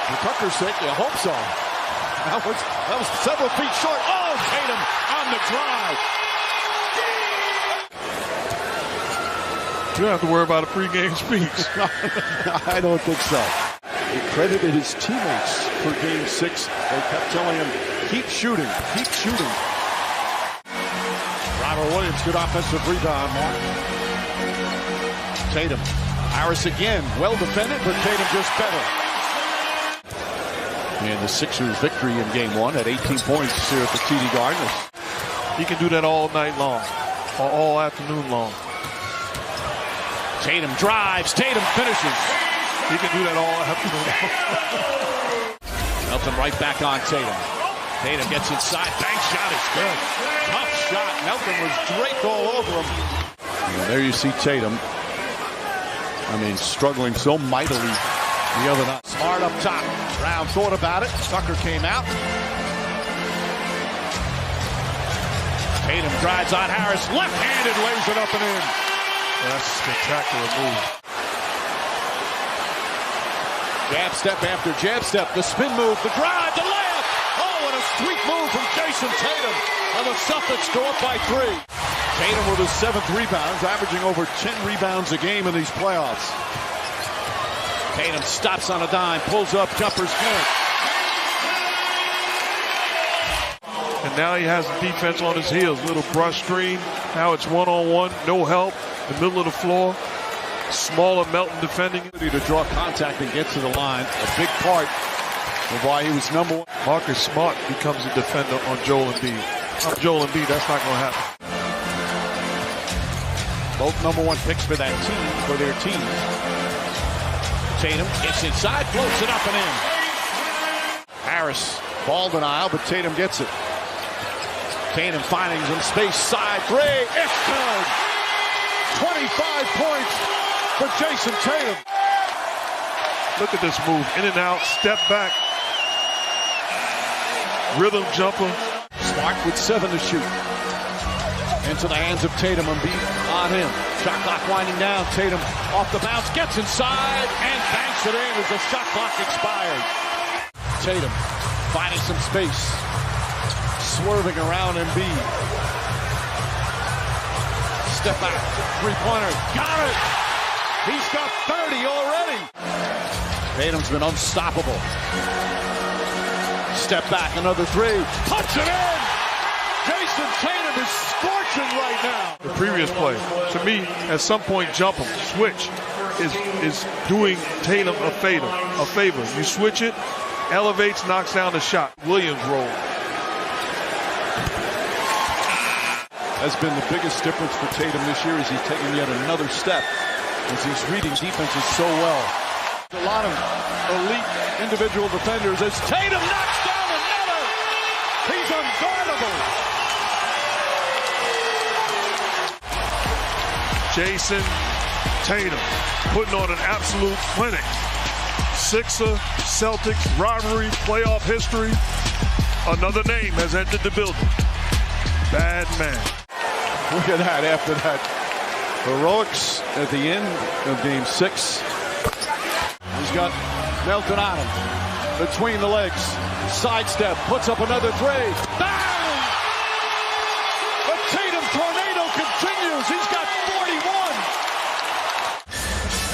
For Tucker's sake, I hope so. That was several feet short. Oh, Tatum on the drive. You don't have to worry about a pregame speech. I don't think so. He credited his teammates for Game 6. They kept telling him, keep shooting, keep shooting. Robert Williams, good offensive rebound, Mark. Tatum. Harris again, well defended, but Tatum just better. And the Sixers' victory in Game 1 at 18 points here at the TD Garden. He can do that all night long, or all afternoon long. Tatum drives, Tatum finishes. He can do that all afternoon long. Melton right back on Tatum. Tatum gets inside, bank shot is good. Tough shot, Melton was draped all over him. And there you see Tatum. Struggling so mightily the other night. Smart up top. Brown thought about it. Tucker came out. Tatum drives on Harris. Left-handed, lays it up and in. That's a spectacular move. Jab step after jab step. The spin move, the drive, the layup. Oh, what a sweet move from Jason Tatum. And the Celtics go up by 3. Tatum with his 7th rebounds, averaging over 10 rebounds a game in these playoffs. Tatum stops on a dime, pulls up, jumper's good. And now he has the defense on his heels. Little brush screen. Now it's one-on-one, no help. The middle of the floor. Smaller Melton defending. To draw contact and get to the line. A big part of why he was number 1. Marcus Smart becomes a defender on Joel Embiid. On Joel Embiid, that's not going to happen. Both number 1 picks for that team, for their team. Tatum gets inside, floats it up and in. Harris, ball denial, but Tatum gets it. Tatum finding some space, side 3, it's good. 25 points for Jason Tatum. Look at this move, in and out, step back. Rhythm jumper. Smart with 7 to shoot. Into the hands of Tatum, Embiid on him. Shot clock winding down. Tatum off the bounce, gets inside, and banks it in as the shot clock expired. Tatum finding some space. Swerving around Embiid. Step back, three-pointer, got it! He's got 30 already. Tatum's been unstoppable. Step back, another 3, puts it in! Jason Tatum is scorching right now. The previous play, to me, at some point, jump him, switch, is doing Tatum a favor. You switch it, elevates, knocks down the shot. Williams roll. Has been the biggest difference for Tatum this year as he's taking yet another step as he's reading defenses so well. A lot of elite individual defenders as Tatum knocks down another. He's unguardable. Jason Tatum putting on an absolute clinic. Sixer, Celtics, rivalry, playoff history. Another name has entered the building. Bad man. Look at that after that. Heroics at the end of Game 6. He's got Melton on him. Between the legs. Sidestep. Puts up another 3. Bang! The Tatum tornado continues. He's got 41.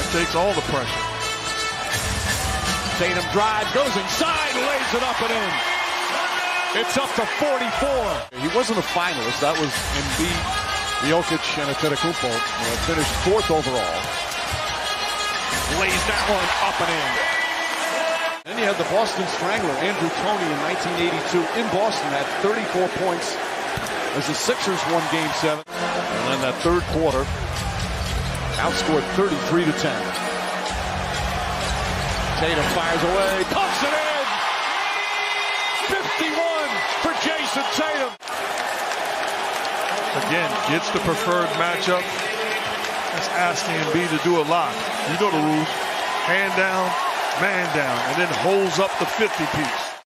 That takes all the pressure. Tatum drives, goes inside, lays it up and in. It's up to 44. He wasn't a finalist. That was Embiid, Jokic, and Antetokounmpo. Finished 4th overall. Lays that one up and in. Then you had the Boston Strangler, Andrew Toney, in 1982 in Boston, had 34 points as the Sixers won Game 7. And then that third quarter, outscored 33-10. Tatum fires away, pumps it in! 51 for Jason Tatum. Again, gets the preferred matchup. That's asking Embiid to do a lot. You know the rules. Hand down, man down, and then holds up the 50-piece.